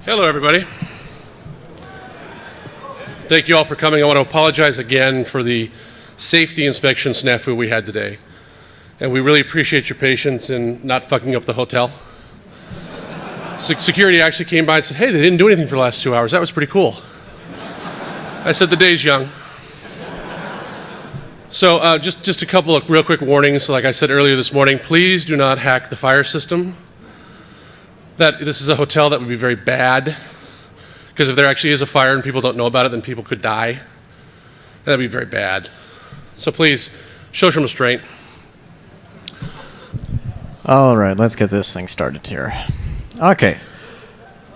Hello, everybody. Thank you all for coming. I want to apologize again for the safety inspection snafu we had today. And we really appreciate your patience in not fucking up the hotel. Security actually came by and said, hey, they didn't do anything for the last 2 hours. That was pretty cool. I said, the day's young. So just a couple of real quick warnings. Like I said earlier this morning, please do not hack the fire system. This is a hotel that would be very bad, because if there actually is a fire and people don't know about it, then people could die. That'd be very bad. So please, show some restraint. All right, let's get this thing started here. Okay.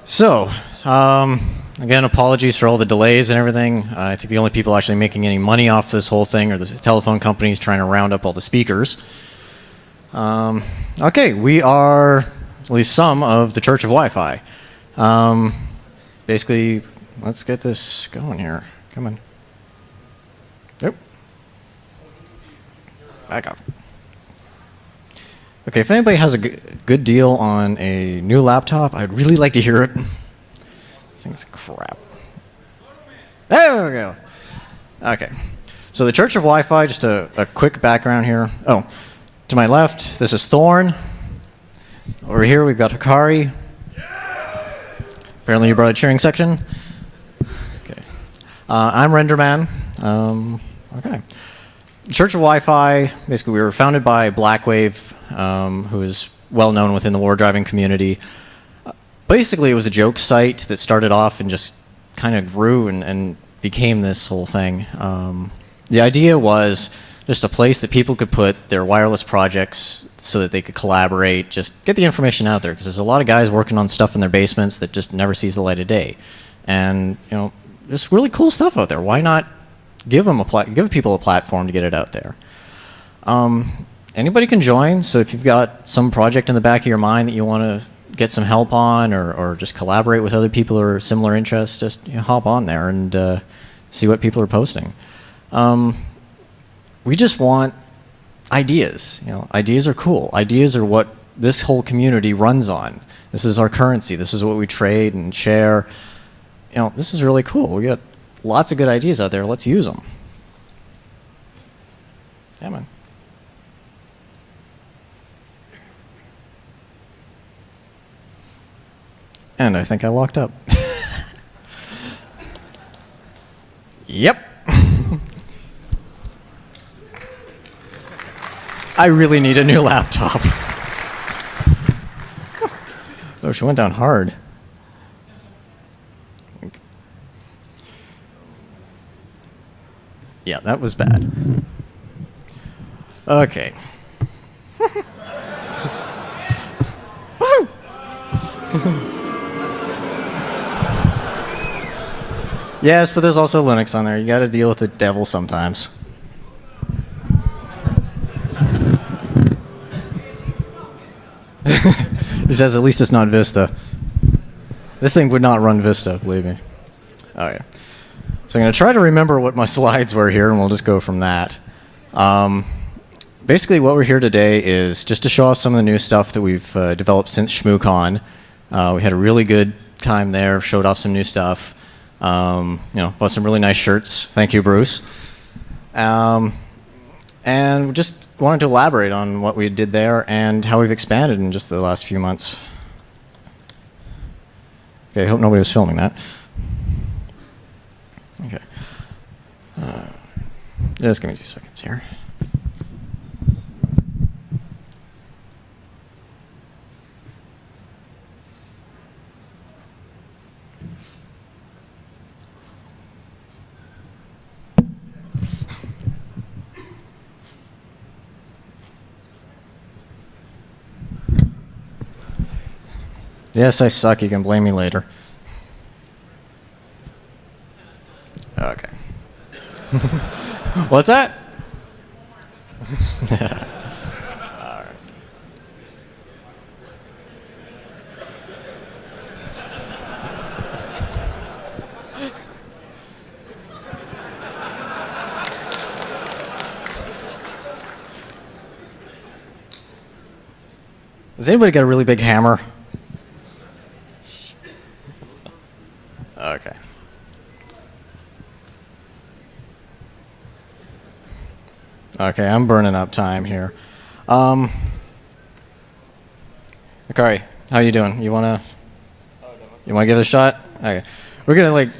So, again, apologies for all the delays and everything. I think the only people actually making any money off this whole thing are the telephone companies trying to round up all the speakers. Okay, we are at least some of the Church of Wi-Fi. Basically, let's get this going here. Come on. Nope. Back up. Okay, if anybody has a good deal on a new laptop, I'd really like to hear it. This thing's crap. There we go. Okay. So the Church of Wi-Fi, just a quick background here. Oh, to my left, this is Thorn. Over here, we've got Hikari. Apparently you brought a cheering section. Okay. I'm Renderman. Okay. Church of Wi-Fi, basically we were founded by Blackwave, who is well known within the war driving community. Basically it was a joke site that started off and just kind of grew and became this whole thing. The idea was just a place that people could put their wireless projects so that they could collaborate, just get the information out there, because there's a lot of guys working on stuff in their basements that just never sees the light of day. And, you know, there's really cool stuff out there. Why not give people a platform to get it out there? Anybody can join, so if you've got some project in the back of your mind that you want to get some help on, or just collaborate with other people who are similar interests, just hop on there and see what people are posting. We just want ideas. Ideas are cool. Ideas are what this whole community runs on. This is our currency. This is what we trade and share. This is really cool. We got lots of good ideas out there. Let's use them. Yeah, man. And I think I locked up. Yep. I really need a new laptop. Oh, she went down hard. Yeah, that was bad. Okay. Yes, but there's also Linux on there. You got to deal with the devil sometimes. He says at least it's not Vista. This thing would not run Vista, believe me. Oh yeah. So I'm going to try to remember what my slides were here, and we'll just go from that. Basically, what we're here today is just to show off some of the new stuff that we've developed since ShmooCon. We had a really good time there, showed off some new stuff. Bought some really nice shirts. Thank you, Bruce. And we just wanted to elaborate on what we did there and how we've expanded in just the last few months. Okay, I hope nobody was filming that. Okay. Just give me 2 seconds here. Yes, I suck. You can blame me later. Okay. What's that? All right. Has anybody got a really big hammer? Okay, I'm burning up time here. Akari, how you doing? You wanna give it a shot? Okay, we're gonna like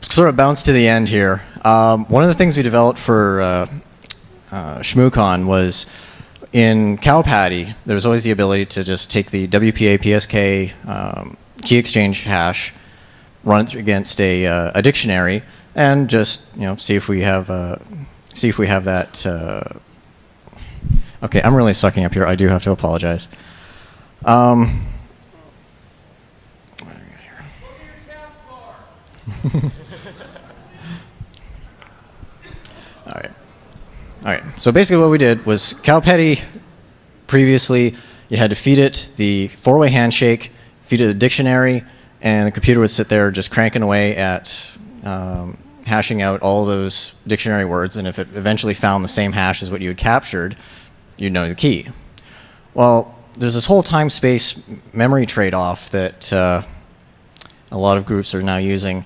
sort of bounce to the end here. One of the things we developed for ShmooCon was in Cow Patty. There was always the ability to just take the WPA PSK key exchange hash, run it against a dictionary, and just see if we have that. Okay, I'm really sucking up here. I do have to apologize. All right. So basically, what we did was Cow Patty. Previously, you had to feed it the four-way handshake, feed it a dictionary, and the computer would sit there just cranking away at hashing out all those dictionary words. And if it eventually found the same hash as what you had captured, you'd know the key. Well, there's this whole time-space memory trade-off that a lot of groups are now using.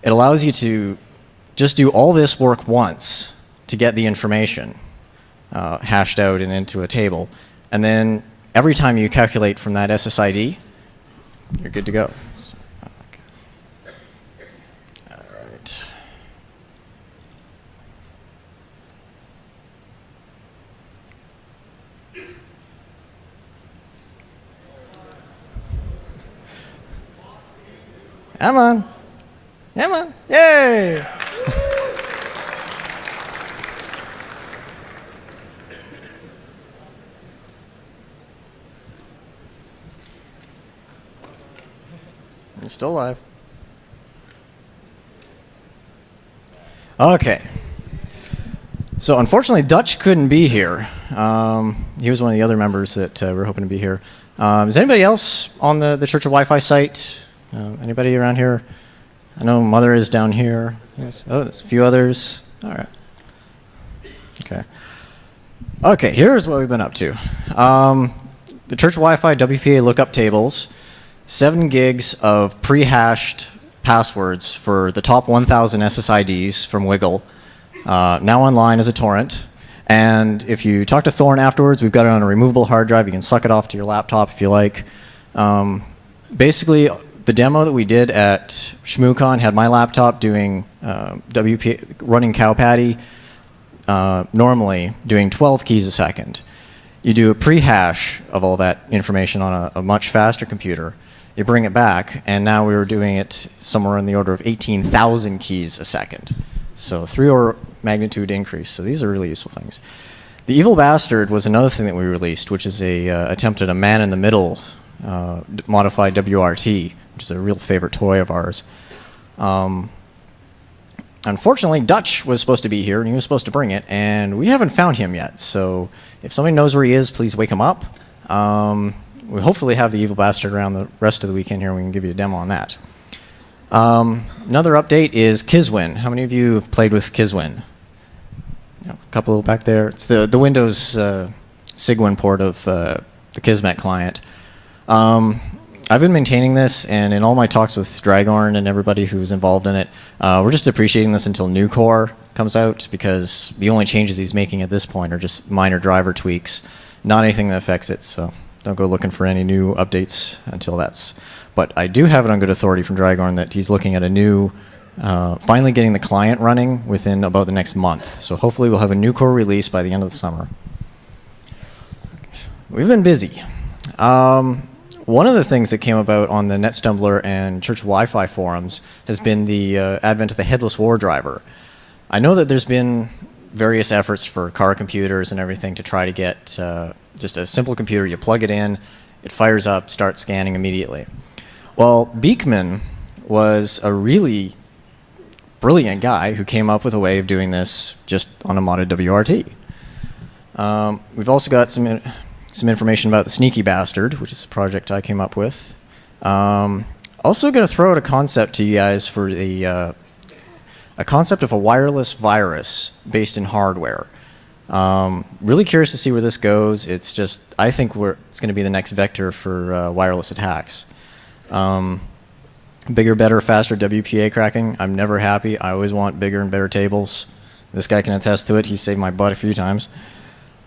It allows you to just do all this work once to get the information hashed out and into a table. And then every time you calculate from that SSID, you're good to go. Okay. All right. Come on. Come on. Yay! You're still alive. Okay. So unfortunately, Dutch couldn't be here. He was one of the other members that were hoping to be here. Is anybody else on the Church of Wi-Fi site? Anybody around here? I know Mother is down here. Yes. Oh, there's a few others. All right. Okay. Okay, here's what we've been up to. The Church of Wi-Fi WPA lookup tables, 7 gigs of pre-hashed passwords for the top 1,000 SSIDs from Wiggle, now online as a torrent. And if you talk to Thorn afterwards, we've got it on a removable hard drive. You can suck it off to your laptop if you like. Basically, the demo that we did at ShmooCon had my laptop doing running Cow Patty, normally doing 12 keys a second. You do a pre-hash of all that information on a much faster computer. You bring it back, and now we were doing it somewhere in the order of 18,000 keys a second. So 3-order magnitude increase. So these are really useful things. The Evil Bastard was another thing that we released, which is a attempt at a man-in-the-middle modified WRT, which is a real favorite toy of ours. Unfortunately, Dutch was supposed to be here, and he was supposed to bring it, and we haven't found him yet. So if somebody knows where he is, please wake him up. We hopefully have the Evil Bastard around the rest of the weekend here, and we can give you a demo on that. Another update is Kiswin. How many of you have played with Kiswin? A couple back there. It's the Windows Sigwin port of the Kismet client. I've been maintaining this, and in all my talks with Dragorn and everybody who's involved in it, we're just appreciating this until new core comes out, because the only changes he's making at this point are just minor driver tweaks, not anything that affects it. So don't go looking for any new updates until that's. But I do have it on good authority from Dragorn that he's looking at a new, finally getting the client running within about the next month. So hopefully we'll have a new core release by the end of the summer. We've been busy. One of the things that came about on the NetStumbler and Church Wi-Fi forums has been the advent of the headless war driver. I know that there's been various efforts for car computers and everything to try to get just a simple computer. You plug it in, it fires up, starts scanning immediately. Well, Beekman was a really brilliant guy who came up with a way of doing this just on a modded WRT. We've also got some information about the Sneaky Bastard, which is a project I came up with. Also going to throw out a concept to you guys for a concept of a wireless virus based in hardware. Really curious to see where this goes. It's just, I think it's going to be the next vector for wireless attacks. Bigger, better, faster WPA cracking. I'm never happy. I always want bigger and better tables. This guy can attest to it. He saved my butt a few times.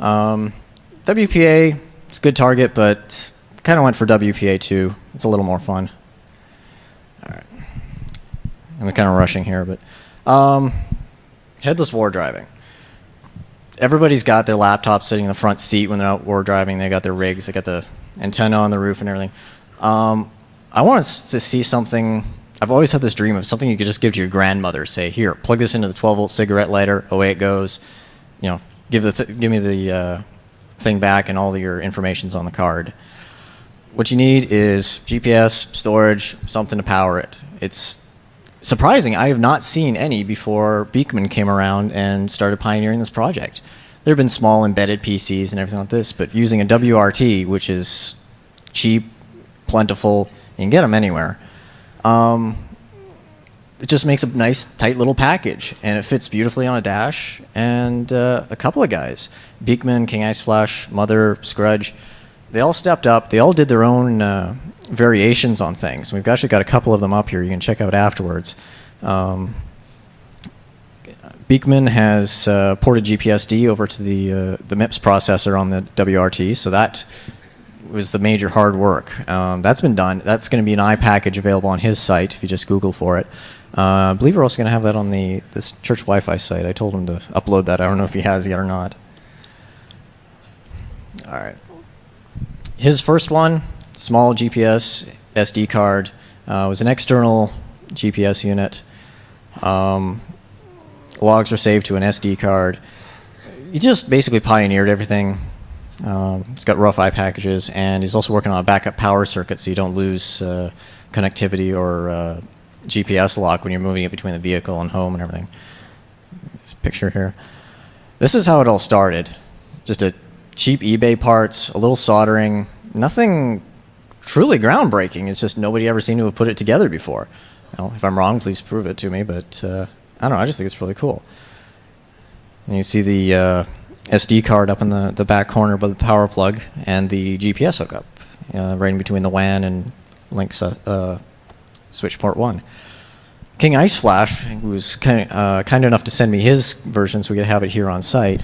WPA, it's a good target, but kind of went for WPA too. It's a little more fun. All right. I'm kind of rushing here, but headless war driving. Everybody's got their laptop sitting in the front seat when they're out war driving. They got their rigs. They got the antenna on the roof and everything. I want us to see something. I've always had this dream of something you could just give to your grandmother. Say, here, plug this into the 12-volt cigarette lighter. Away it goes. You know, give me the thing back, and all your information's on the card. What you need is GPS, storage, something to power it. It's surprising. I have not seen any before Beekman came around and started pioneering this project. There have been small embedded PCs and everything like this, but using a WRT, which is cheap, plentiful, you can get them anywhere. It just makes a nice, tight little package, and it fits beautifully on a dash. And a couple of guys, Beekman, King Ice Flash, Mother, Scrudge, they all stepped up. They all did their own variations on things. We've actually got a couple of them up here you can check out afterwards. Beekman has ported GPSD over to the MIPS processor on the WRT, so that was the major hard work. That's been done. That's going to be an iPackage available on his site if you just Google for it. I believe we're also going to have that on this church Wi-Fi site. I told him to upload that. I don't know if he has yet or not. All right. His first one, small GPS SD card, was an external GPS unit. Logs were saved to an SD card. He just basically pioneered everything. He's got rough iPackages, and he's also working on a backup power circuit so you don't lose connectivity or GPS lock when you're moving it between the vehicle and home and everything. There's a picture here. This is how it all started. Just a cheap eBay parts, a little soldering, nothing truly groundbreaking. It's just nobody ever seemed to have put it together before. You know, if I'm wrong, please prove it to me, but I don't know, I just think it's really cool. And you see the SD card up in the back corner by the power plug and the GPS hookup, right in between the WAN and Link's switch port 1. King Ice Flash, who was kind enough to send me his version so we could have it here on site,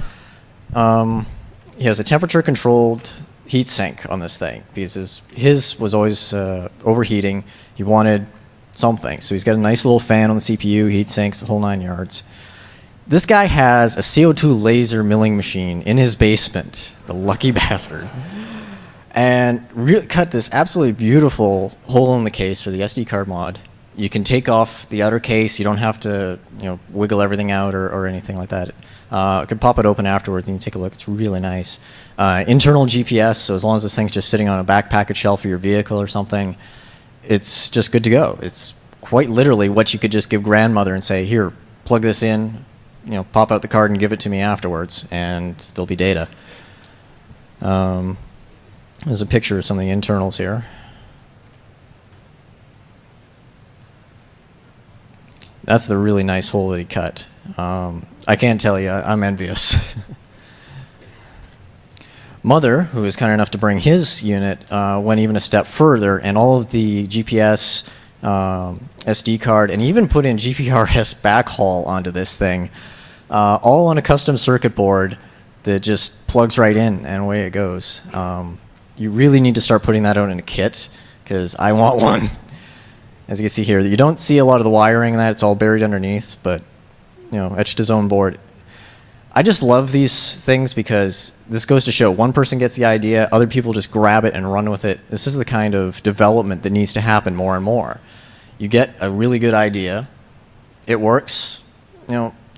he has a temperature-controlled heat sink on this thing because his was always overheating. He wanted something, so he's got a nice little fan on the CPU, heat sinks, the whole 9 yards. This guy has a CO2 laser milling machine in his basement, the lucky bastard, and really cut this absolutely beautiful hole in the case for the SD card mod. You can take off the outer case. You don't have to, wiggle everything out or anything like that. I could pop it open afterwards and you can take a look. It's really nice. Internal GPS, so as long as this thing's just sitting on a back package shelf for your vehicle or something, it's just good to go. It's quite literally what you could just give grandmother and say, here, plug this in, pop out the card and give it to me afterwards, and there'll be data. There's a picture of some of the internals here. That's the really nice hole that he cut. I can't tell you, I'm envious. Mother, who was kind enough to bring his unit, went even a step further, and all of the GPS, SD card, and even put in GPRS backhaul onto this thing, all on a custom circuit board that just plugs right in, and away it goes. You really need to start putting that out in a kit, because I want one. As you can see here, you don't see a lot of the wiring and that, it's all buried underneath, but, etched his own board. I just love these things because this goes to show one person gets the idea, other people just grab it and run with it. This is the kind of development that needs to happen more and more. You get a really good idea, it works,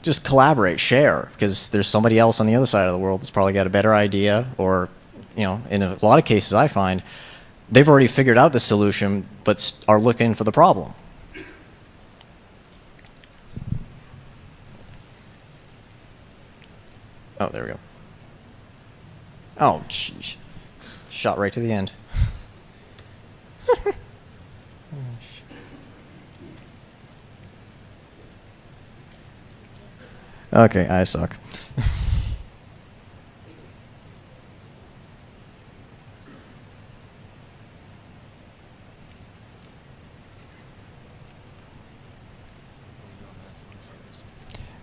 just collaborate, share, because there's somebody else on the other side of the world that's probably got a better idea, or, in a lot of cases I find, they've already figured out the solution, but are looking for the problem. Oh, there we go. Oh, jeez. Shot right to the end. Okay, I suck.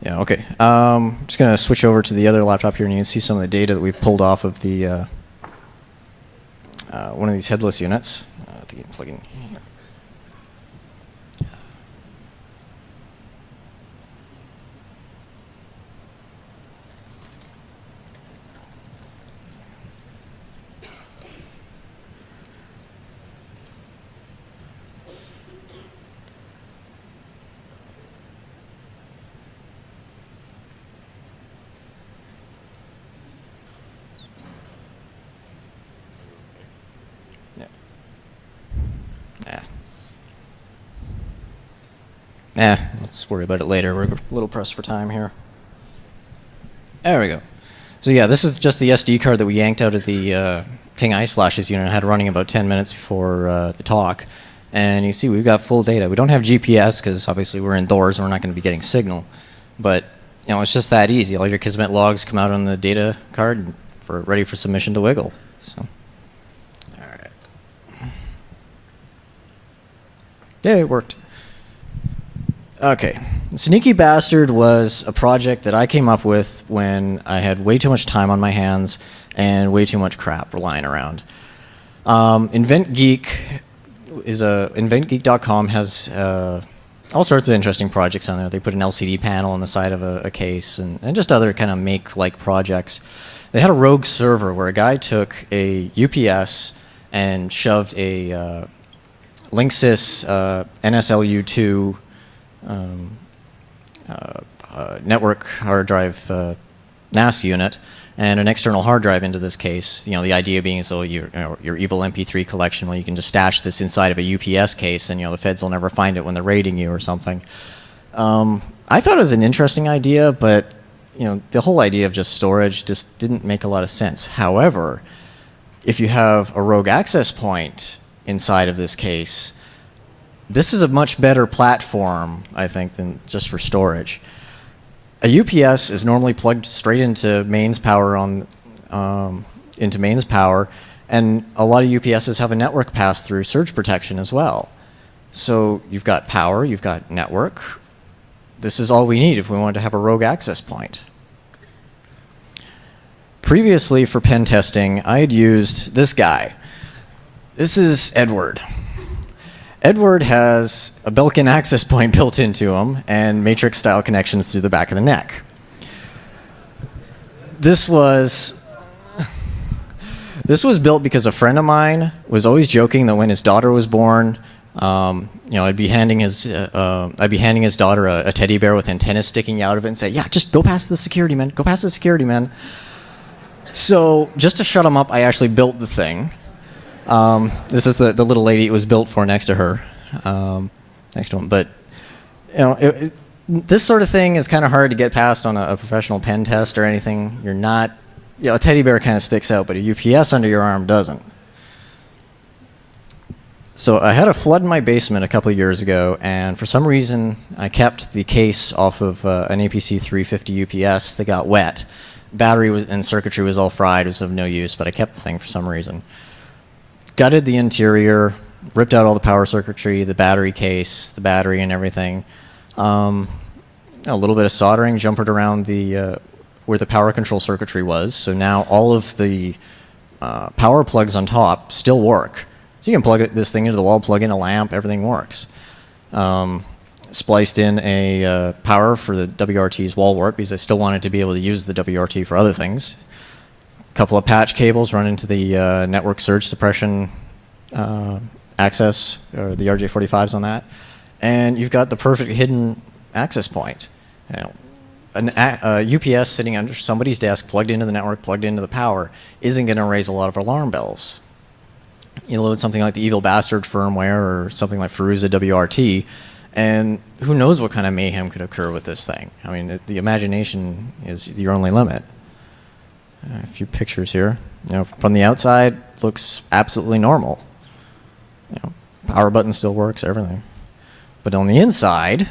Yeah, okay. I'm just going to switch over to the other laptop here, and you can see some of the data that we've pulled off of the one of these headless units. I think you can plug in here. Let's worry about it later. We're a little pressed for time here. There we go. So yeah, this is just the SD card that we yanked out of the Ping Ice Flashes unit. I had running about 10 minutes before the talk. And you see we've got full data. We don't have GPS because obviously we're indoors and we're not going to be getting signal. But you know, it's just that easy. All your Kismet logs come out on the data card ready for submission to Wiggle. So, all right. Yeah, it worked. Okay, Sneaky Bastard was a project that I came up with when I had way too much time on my hands and way too much crap lying around. InventGeek.com has all sorts of interesting projects on there. They put an LCD panel on the side of a case and just other kind of make-like projects. They had a rogue server where a guy took a UPS and shoved a Linksys NSLU2 network hard drive NAS unit and an external hard drive into this case. You know, the idea being so your evil MP3 collection, well, you can just stash this inside of a UPS case, and you know the feds will never find it when they're raiding you or something. I thought it was an interesting idea, but you know the whole idea of just storage just didn't make a lot of sense. However, if you have a rogue access point inside of this case, this is a much better platform, I think, than just for storage. A UPS is normally plugged straight into mains power and a lot of UPSs have a network pass-through surge protection as well. So you've got power, you've got network. This is all we need if we want to have a rogue access point. Previously, for pen testing, I had used this guy. This is Edward. Edward has a Belkin access point built into him and matrix-style connections through the back of the neck. This was built because a friend of mine was always joking that when his daughter was born, you know, I'd be handing his daughter a teddy bear with antennas sticking out of it and say, "Yeah, just go past the security man. Go past the security man." So just to shut him up, I actually built the thing. This is the little lady it was built for next to her, next to him. But you know, this sort of thing is kind of hard to get past on a professional pen test or anything. You're not, you know, a teddy bear kind of sticks out, but a UPS under your arm doesn't. So I had a flood in my basement a couple of years ago, and for some reason I kept the case off of an APC 350 UPS that got wet. Battery and circuitry was all fried. It was of no use, but I kept the thing for some reason. Gutted the interior, ripped out all the power circuitry, the battery case, the battery and everything. A little bit of soldering, jumpered around where the power control circuitry was. So now all of the power plugs on top still work. So you can plug this thing into the wall, plug in a lamp, everything works. Spliced in a power for the WRT's wall wart because I still wanted to be able to use the WRT for other things. Couple of patch cables run into the network surge suppression access, or the RJ45s on that, and you've got the perfect hidden access point. You know, a UPS sitting under somebody's desk, plugged into the network, plugged into the power, isn't going to raise a lot of alarm bells. You load something like the Evil Bastard firmware or something like Feruza WRT, and who knows what kind of mayhem could occur with this thing. I mean, the imagination is your only limit. A few pictures here. You know, from the outside, looks absolutely normal. You know, power button still works, everything. But on the inside,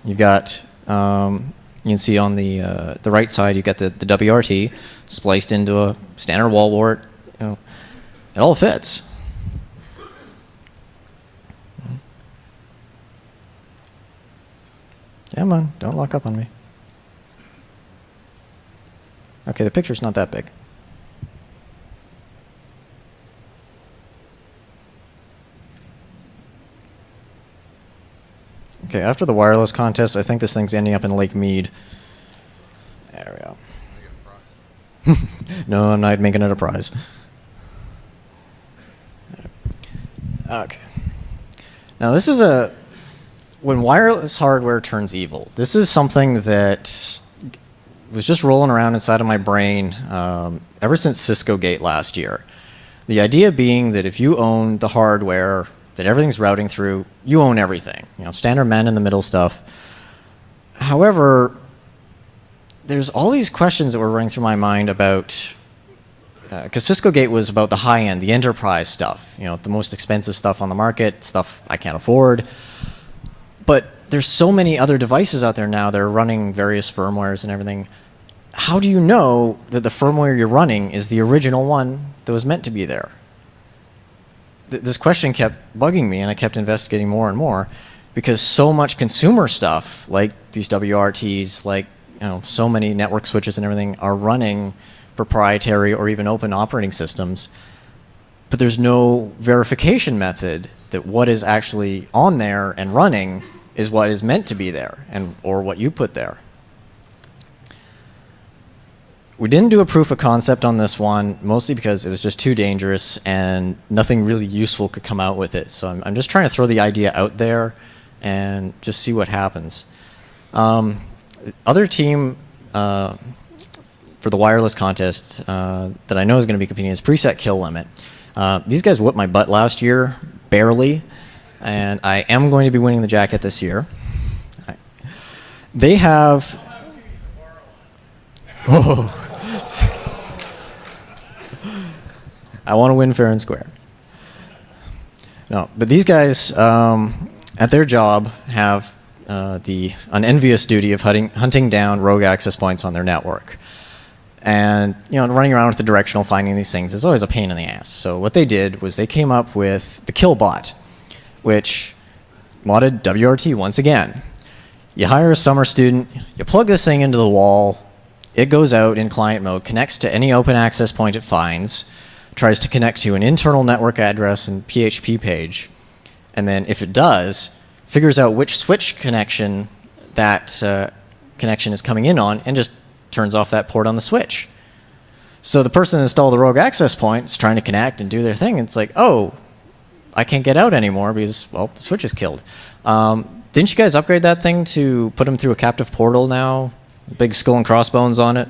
you've got, you can see on the right side, you've got the WRT spliced into a standard wall wart. You know, it all fits. Come on, don't lock up on me. Okay, the picture's not that big. Okay, after the wireless contest, I think this thing's ending up in Lake Mead. There we go. No, I'm not making it a prize. Okay. Now this is when wireless hardware turns evil. This is something that was just rolling around inside of my brain ever since Cisco Gate last year. The idea being that if you own the hardware that everything's routing through, you own everything. You know, standard man-in-the-middle stuff. However, there's all these questions that were running through my mind about, because Cisco Gate was about the high-end, the enterprise stuff, you know, the most expensive stuff on the market, stuff I can't afford. But there's so many other devices out there now that are running various firmwares and everything. How do you know that the firmware you're running is the original one that was meant to be there? This question kept bugging me, and I kept investigating more and more, because so much consumer stuff, like these WRTs, like so many network switches and everything, are running proprietary or even open operating systems, but there's no verification method that what is actually on there and running is what is meant to be there, or what you put there. We didn't do a proof of concept on this one, mostly because it was just too dangerous and nothing really useful could come out with it. So I'm just trying to throw the idea out there and just see what happens. Other team for the wireless contest that I know is going to be competing is Preset Kill Limit. These guys whooped my butt last year, barely, and I am going to be winning the jacket this year. They have... Oh. I want to win fair and square. No, but these guys, at their job, have the unenvious duty of hunting down rogue access points on their network. And running around with the directional finding these things is always a pain in the ass. So what they did was they came up with the Killbot, which modded WRT once again. You hire a summer student, you plug this thing into the wall, it goes out in client mode, connects to any open access point it finds, tries to connect to an internal network address and PHP page, and then if it does, figures out which switch connection that connection is coming in on and just turns off that port on the switch. So the person that installed the rogue access point is trying to connect and do their thing, and it's like, oh, I can't get out anymore because, well, the switch is killed. Didn't you guys upgrade that thing to put them through a captive portal now? Big skull and crossbones on it?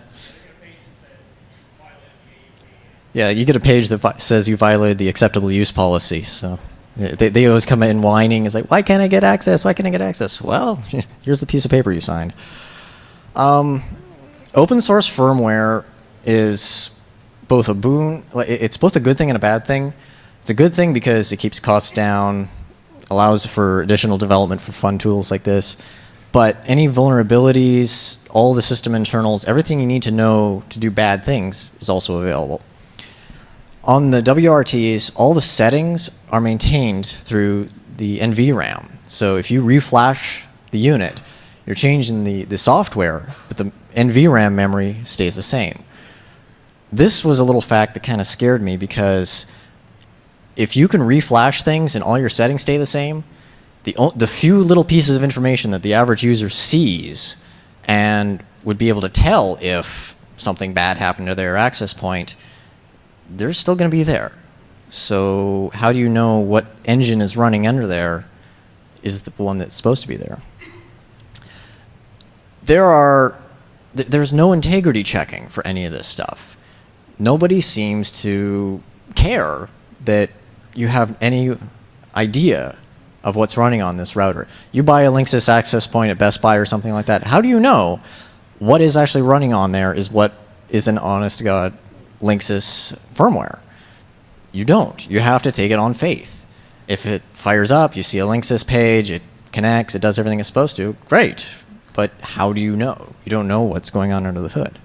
Yeah, you get a page that says you violated the acceptable use policy. So they always come in whining. It's like, why can't I get access? Why can't I get access? Well, here's the piece of paper you signed. Open source firmware is both a boon. It's both a good thing and a bad thing. It's a good thing because it keeps costs down, allows for additional development for fun tools like this. But any vulnerabilities, all the system internals, everything you need to know to do bad things is also available. On the WRTs, all the settings are maintained through the NVRAM. So if you reflash the unit, you're changing the software, but the NVRAM memory stays the same. This was a little fact that kind of scared me, because if you can reflash things and all your settings stay the same, the few little pieces of information that the average user sees and would be able to tell if something bad happened to their access point, they're still going to be there. So how do you know what engine is running under there is the one that's supposed to be there? There's no integrity checking for any of this stuff. Nobody seems to care that you have any idea of what's running on this router. You buy a Linksys access point at Best Buy or something like that. How do you know what is actually running on there is what is an honest-to-God Linksys firmware? You don't. You have to take it on faith. If it fires up, you see a Linksys page, it connects, it does everything it's supposed to, great. But how do you know? You don't know what's going on under the hood.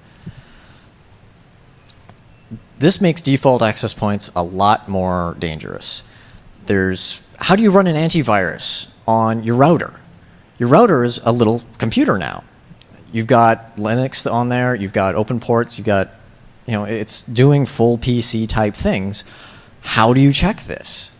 This makes default access points a lot more dangerous. How do you run an antivirus on your router? Your router is a little computer now. you've got Linux on there, you've got open ports, you've got, it's doing full PC type things. How do you check this?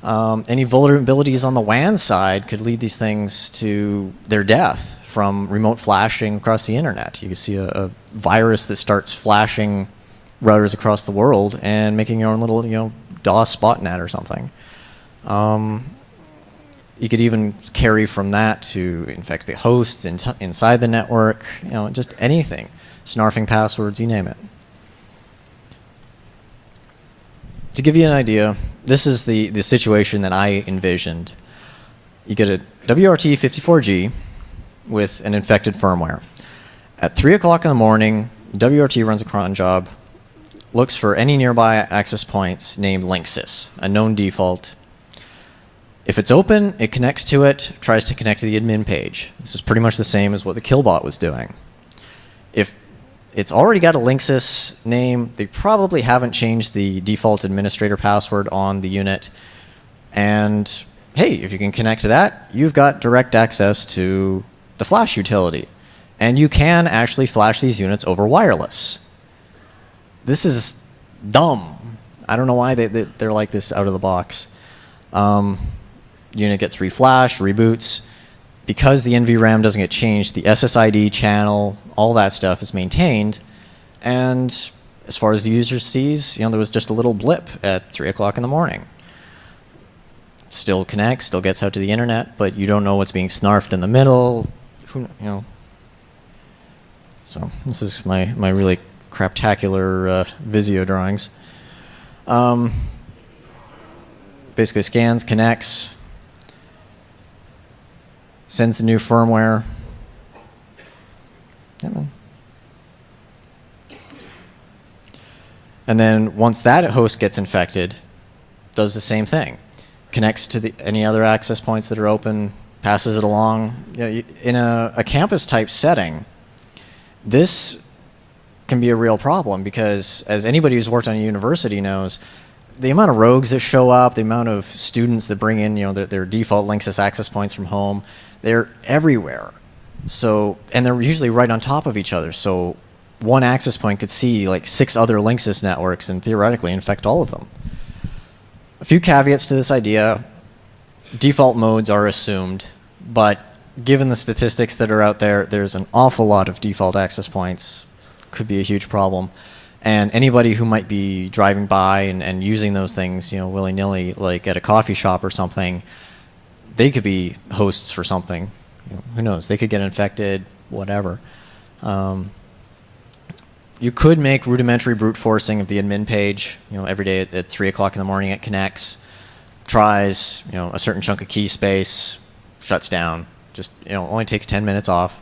Any vulnerabilities on the WAN side could lead these things to their death from remote flashing across the internet. You can see a virus that starts flashing routers across the world and making your own little, DOS botnet or something. You could even carry from that to infect the hosts inside the network, just anything. Snarfing passwords, you name it. To give you an idea, this is the situation that I envisioned. You get a WRT54G with an infected firmware. At 3 o'clock in the morning, WRT runs a cron job, looks for any nearby access points named Linksys, a known default. If it's open, it connects to it, tries to connect to the admin page. This is pretty much the same as what the killbot was doing. If it's already got a Linksys name, they probably haven't changed the default administrator password on the unit. And hey, if you can connect to that, you've got direct access to the flash utility. And you can actually flash these units over wireless. This is dumb. I don't know why they're like this out of the box. Unit gets reflashed, reboots. Because the NVRAM doesn't get changed, the SSID channel, all that stuff is maintained. And as far as the user sees, there was just a little blip at 3 o'clock in the morning. Still connects, still gets out to the internet, but you don't know what's being snarfed in the middle. So this is my really craptacular Visio drawings. Basically scans, connects, sends the new firmware. And then once that host gets infected, does the same thing. Connects to any other access points that are open, passes it along. In a campus type setting, this can be a real problem because, as anybody who's worked on a university knows, the amount of rogues that show up, the amount of students that bring in their default Linksys access points from home, they're everywhere. So, and they're usually right on top of each other. So one access point could see like 6 other Linksys networks and theoretically infect all of them. A few caveats to this idea. Default modes are assumed, but given the statistics that are out there, there's an awful lot of default access points. Could be a huge problem. And anybody who might be driving by and using those things, willy-nilly, like at a coffee shop or something, they could be hosts for something. Who knows? They could get infected, whatever. You could make rudimentary brute forcing of the admin page. Every day at 3 o'clock in the morning, it connects, tries, a certain chunk of key space, shuts down. Just, only takes 10 minutes off.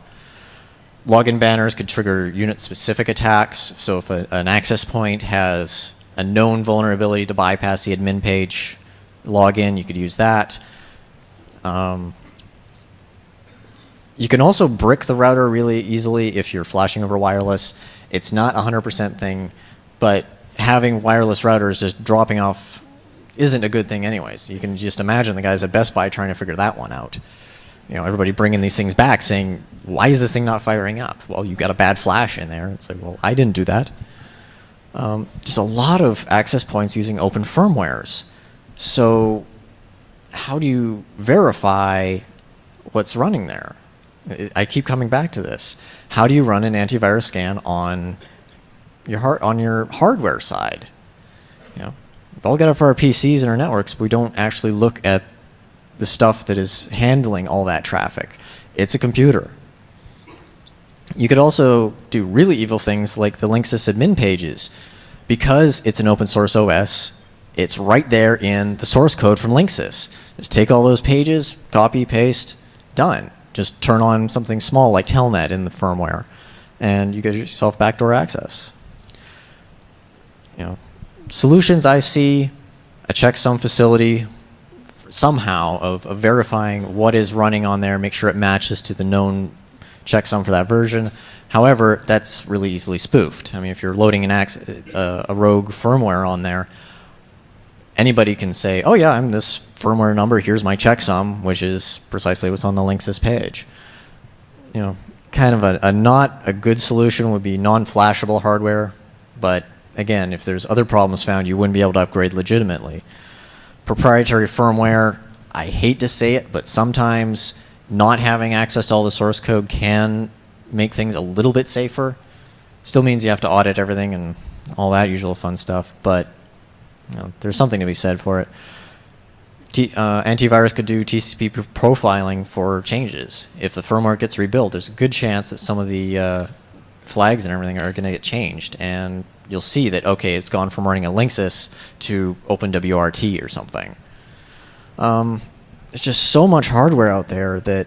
Login banners could trigger unit-specific attacks. So if an access point has a known vulnerability to bypass the admin page login, you could use that. You can also brick the router really easily if you're flashing over wireless. It's not a 100% thing, but having wireless routers just dropping off isn't a good thing anyways. You can just imagine the guys at Best Buy trying to figure that one out. Everybody bringing these things back saying, why is this thing not firing up? Well, you got a bad flash in there. It's like, well, I didn't do that. Just a lot of access points using open firmwares. So how do you verify what's running there? I keep coming back to this. How do you run an antivirus scan on your hardware side? We've all got it for our PCs and our networks, but we don't actually look at the stuff that is handling all that traffic. It's a computer. You could also do really evil things like the Linksys admin pages. Because it's an open source OS, it's right there in the source code from Linksys. Just take all those pages, copy, paste, done. Just turn on something small like Telnet in the firmware, and you get yourself backdoor access. Solutions I see, a checksum facility somehow of verifying what is running on there, make sure it matches to the known checksum for that version. However, that's really easily spoofed. I mean, if you're loading a rogue firmware on there, anybody can say, oh yeah, I'm this firmware number, here's my checksum, which is precisely what's on the Linksys page. kind of a not a good solution would be non-flashable hardware, but again, if there's other problems found, you wouldn't be able to upgrade legitimately. Proprietary firmware, I hate to say it, but sometimes not having access to all the source code can make things a little bit safer. Still means you have to audit everything and all that usual fun stuff, but you know, there's something to be said for it. Antivirus could do TCP profiling for changes. If the firmware gets rebuilt, there's a good chance that some of the flags and everything are going to get changed, and you'll see that, okay, it's gone from running a Linksys to OpenWRT or something. There's just so much hardware out there that,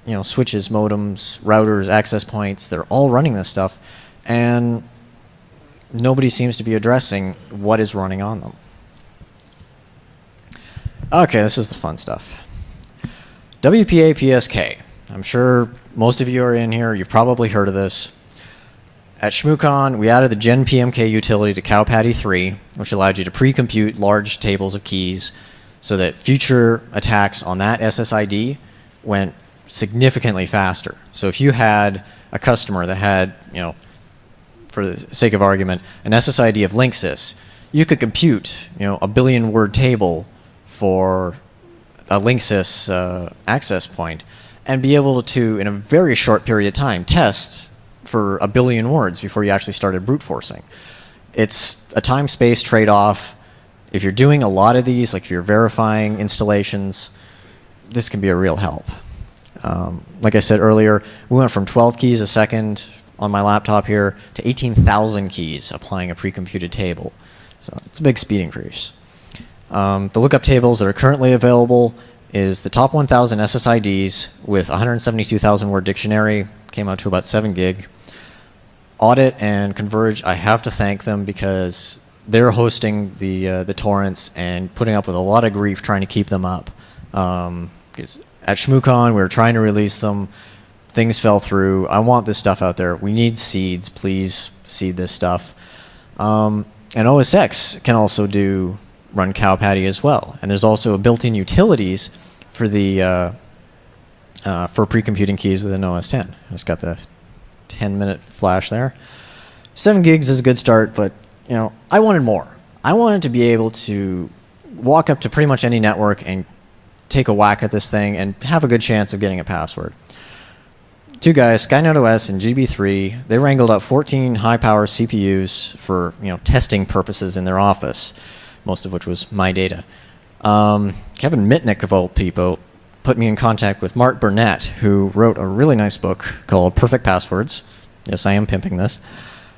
you know, switches, modems, routers, access points, they're all running this stuff, and nobody seems to be addressing what is running on them. Okay, this is the fun stuff. WPA PSK. I'm sure most of you are in here. You've probably heard of this. At ShmooCon, we added the Gen PMK utility to CowPatty 3, which allowed you to pre-compute large tables of keys so that future attacks on that SSID went significantly faster. So if you had a customer that had, you know, for the sake of argument, an SSID of Linksys, you could compute, you know, a billion-word table for a Linksys access point and be able to, in a very short period of time, test for a billion words before you actually started brute forcing. It's a time-space trade-off. If you're doing a lot of these, like if you're verifying installations, this can be a real help. Like I said earlier, we went from 12 keys a second on my laptop here to 18,000 keys applying a pre-computed table. So it's a big speed increase. The lookup tables that are currently available is the top 1,000 SSIDs with 172,000 word dictionary, came out to about 7 gig. Audit and Converge, I have to thank them because they're hosting the torrents and putting up with a lot of grief trying to keep them up. Because at ShmooCon, we were trying to release them. Things fell through. I want this stuff out there. We need seeds. Please seed this stuff. And OS X can also run CowPatty as well. And there's also built-in utilities for the for pre-computing keys within OS X. I just got the 10-minute flash there. 7 gigs is a good start, but you know, I wanted more. I wanted to be able to walk up to pretty much any network and take a whack at this thing and have a good chance of getting a password. Two guys, Skynet OS and GB3, they wrangled up 14 high-power CPUs for, you know, testing purposes in their office, most of which was my data. Kevin Mitnick, of all people, put me in contact with Mark Burnett, who wrote a really nice book called Perfect Passwords. Yes, I am pimping this.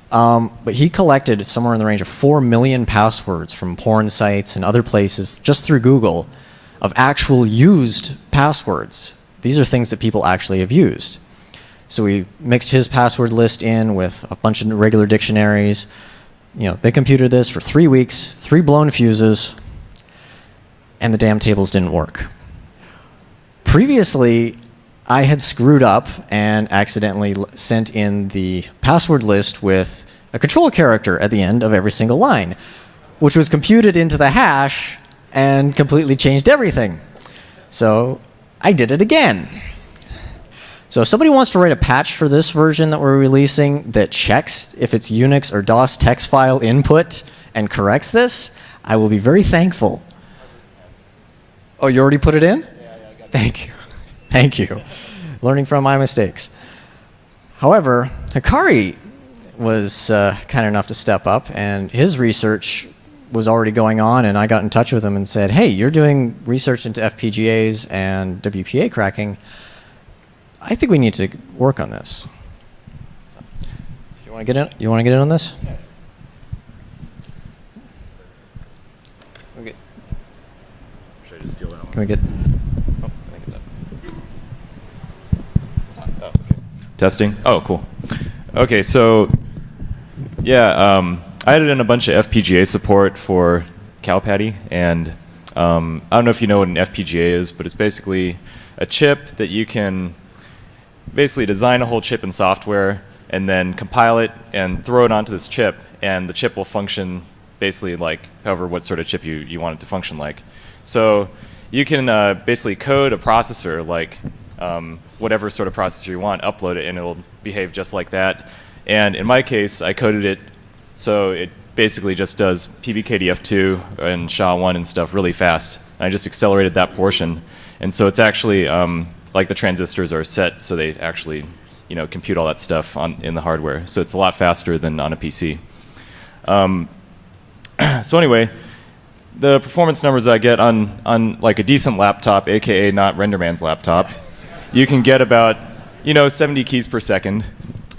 But he collected somewhere in the range of 4 million passwords from porn sites and other places just through Google of actual used passwords. These are things that people actually have used. So we mixed his password list in with a bunch of regular dictionaries. You know, they computed this for 3 weeks, 3 blown fuses, and the damn tables didn't work. Previously, I had screwed up and accidentally sent in the password list with a control character at the end of every single line, which was computed into the hash and completely changed everything. So I did it again. So if somebody wants to write a patch for this version that we're releasing that checks if it's Unix or DOS text file input and corrects this, I will be very thankful. Oh, you already put it in? Yeah, I got it. Thank you. Thank you. Learning from my mistakes. However, Hikari was kind enough to step up, and his research was already going on, and I got in touch with him and said, hey, you're doing research into FPGAs and WPA cracking. I think we need to work on this. So, you want to get in? You want to get in on this? Yeah. Okay. Should I just steal that one? Can we get? Oh, I think it's up. It's on. Oh, okay. Testing. Oh, cool. Okay, so yeah, I added in a bunch of FPGA support for CowPatty, and I don't know if you know what an FPGA is, but it's basically a chip that you can basically design a whole chip in software and then compile it and throw it onto this chip, and the chip will function basically like however what sort of chip you want it to function like. So you can basically code a processor like whatever sort of processor you want, upload it, and it'll behave just like that. And in my case, I coded it so it basically just does PBKDF2 and SHA-1 and stuff really fast. I just accelerated that portion. And so it's actually like the transistors are set so they actually compute all that stuff in the hardware. So it's a lot faster than on a PC. So anyway, the performance numbers I get on like a decent laptop, aka not Renderman's laptop, you can get about 70 keys per second.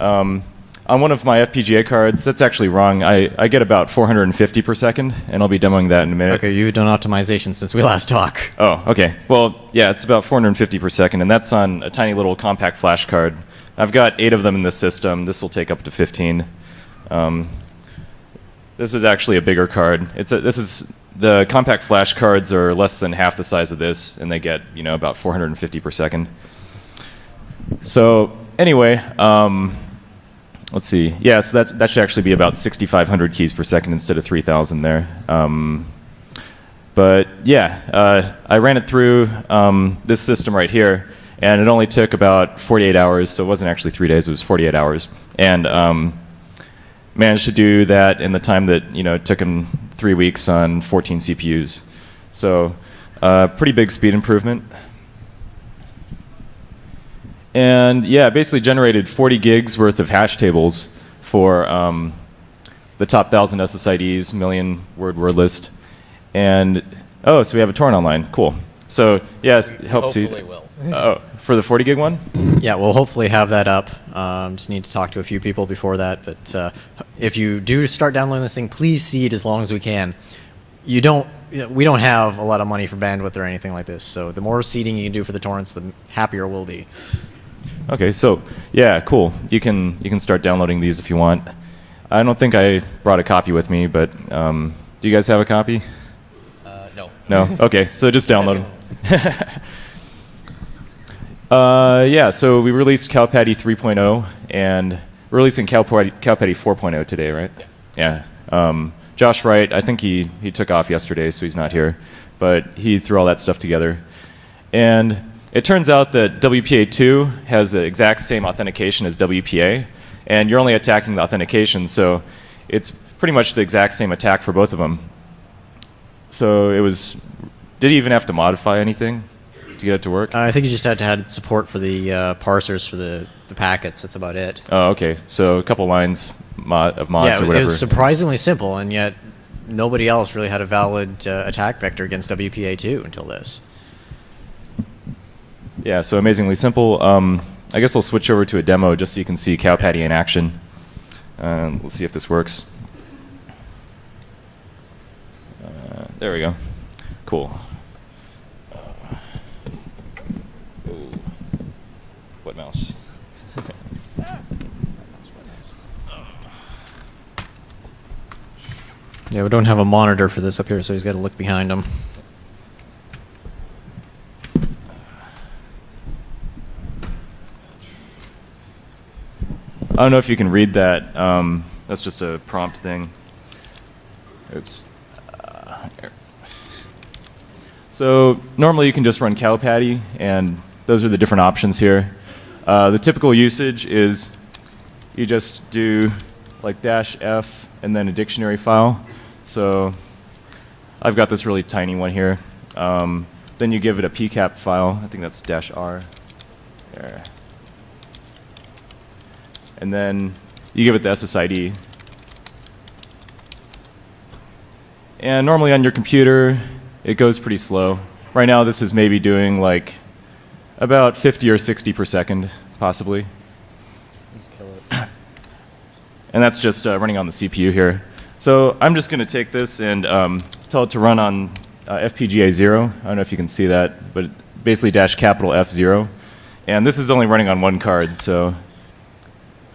On one of my FPGA cards, that's actually wrong. I get about 450 per second, and I'll be demoing that in a minute. Okay, you've done optimization since we last talked. Oh, okay. Well, yeah, it's about 450 per second, and that's on a tiny little compact flash card. I've got 8 of them in this system. This will take up to 15. This is actually a bigger card. The compact flash cards are less than half the size of this, and they get about 450 per second. So anyway, let's see. Yeah, so that should actually be about 6,500 keys per second instead of 3,000 there. But yeah, I ran it through this system right here, and it only took about 48 hours, so it wasn't actually 3 days, it was 48 hours. And managed to do that in the time that it took him 3 weeks on 14 CPUs. So pretty big speed improvement. And yeah, basically generated 40 gigs worth of hash tables for the top 1,000 SSIDs, million word list. And oh, so we have a torrent online. Cool. So yes, helps you. Hopefully will. Oh, for the 40 gig one? Yeah, we'll hopefully have that up. Just need to talk to a few people before that. But if you do start downloading this thing, please seed as long as we can. We don't have a lot of money for bandwidth or anything like this. So the more seeding you can do for the torrents, the happier we'll be. Okay, so yeah, cool. You can start downloading these if you want. I don't think I brought a copy with me, but do you guys have a copy? No. No? Okay, so just download them. Yeah, so we released CalPatty 3.0, and we're releasing CalPatty 4.0 today, right? Yeah. Josh Wright, I think he took off yesterday, so he's not here, but he threw all that stuff together. And it turns out that WPA2 has the exact same authentication as WPA, and you're only attacking the authentication, so it's pretty much the exact same attack for both of them. So did he even have to modify anything to get it to work? I think you just had to add support for the parsers for the packets. That's about it. Oh, okay. So a couple lines of mods or whatever. It was surprisingly simple, and yet nobody else really had a valid attack vector against WPA2 until this. Yeah, so amazingly simple. I guess I'll switch over to a demo just so you can see CalPatty in action. Let's see if this works. There we go. Cool. What mouse? Yeah, we don't have a monitor for this up here, so he's got to look behind him. I don't know if you can read that. That's just a prompt thing. Oops. Here. So normally you can just run CalPatty, and those are the different options here. The typical usage is you just do like -f and then a dictionary file. So I've got this really tiny one here. Then you give it a pcap file. I think that's -r. There. And then you give it the SSID. And normally on your computer, it goes pretty slow. Right now, this is maybe doing like about 50 or 60 per second, possibly. And that's just running on the CPU here. So I'm just going to take this and tell it to run on FPGA 0. I don't know if you can see that, but basically -F0. And this is only running on one card, so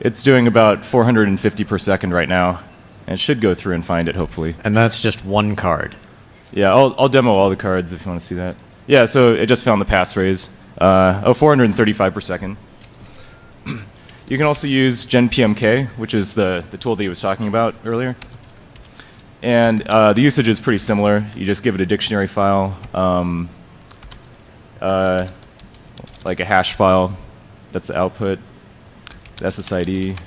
it's doing about 450 per second right now, and it should go through and find it, hopefully. And that's just one card. Yeah, I'll demo all the cards if you want to see that. Yeah, so it just found the passphrase. 435 per second. You can also use GenPMK, which is the tool that he was talking about earlier. And the usage is pretty similar. You just give it a dictionary file. like a hash file. That's the output, the SSID.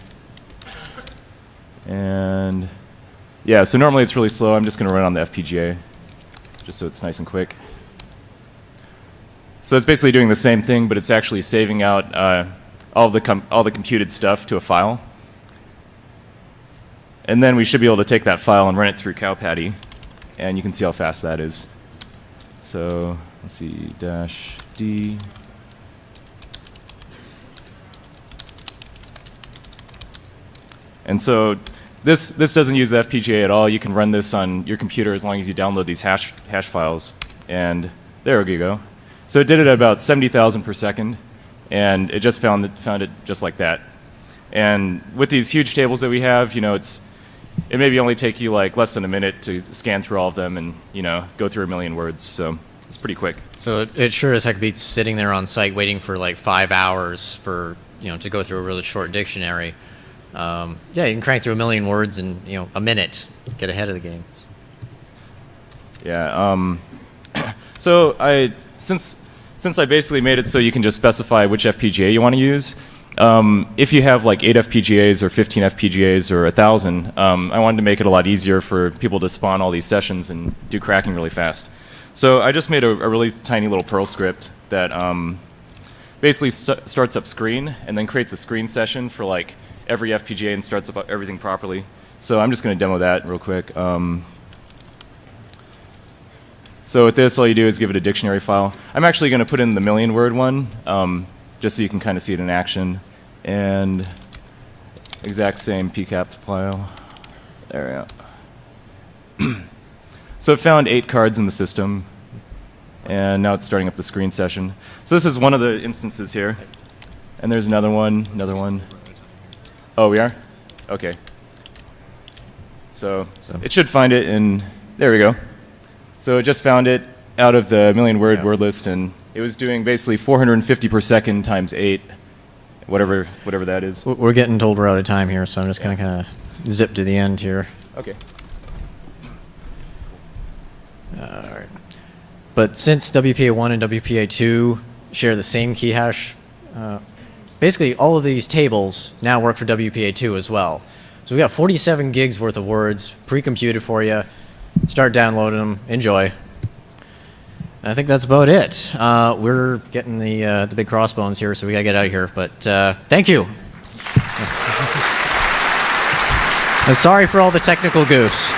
And yeah, so normally it's really slow. I'm just going to run it on the FPGA, just so it's nice and quick. So it's basically doing the same thing, but it's actually saving out all the computed stuff to a file. And then we should be able to take that file and run it through CowPatty, and you can see how fast that is. So let's see, -D. And so this doesn't use the FPGA at all. You can run this on your computer as long as you download these hash files. And there we go. So it did it at about 70,000 per second, and it just found it just like that. And with these huge tables that we have, you know, it maybe only take you like less than a minute to scan through all of them and, you know, go through 1 million words. So it's pretty quick. So it sure as heck beats sitting there on site waiting for like 5 hours for, you know, to go through a really short dictionary. Yeah, you can crank through 1 million words in, you know, a minute, get ahead of the game. Yeah. So since I basically made it so you can just specify which FPGA you want to use, if you have like 8 FPGAs or 15 FPGAs or 1,000, I wanted to make it a lot easier for people to spawn all these sessions and do cracking really fast. So I just made a really tiny little Perl script that basically starts up screen and then creates a screen session for like every FPGA and starts up everything properly. So I'm just going to demo that real quick. So with this, all you do is give it a dictionary file. I'm actually going to put in the 1 million word one, just so you can kind of see it in action. And exact same PCAP file. There we go. So it found 8 cards in the system, and now it's starting up the screen session. So this is one of the instances here. And there's another one, another one. Oh, we are? Okay. So it should find it in, there we go. So it just found it out of the 1 million word list, and it was doing basically 450 per second times 8, whatever that is. We're getting told we're out of time here, so I'm just going to kind of zip to the end here. Okay. All right. But since WPA1 and WPA2 share the same key hash, basically all of these tables now work for WPA2 as well. So we got 47 gigs worth of words pre-computed for you. Start downloading them. Enjoy. And I think that's about it. We're getting the big crossbones here, so we got to get out of here. But thank you. And sorry for all the technical goofs.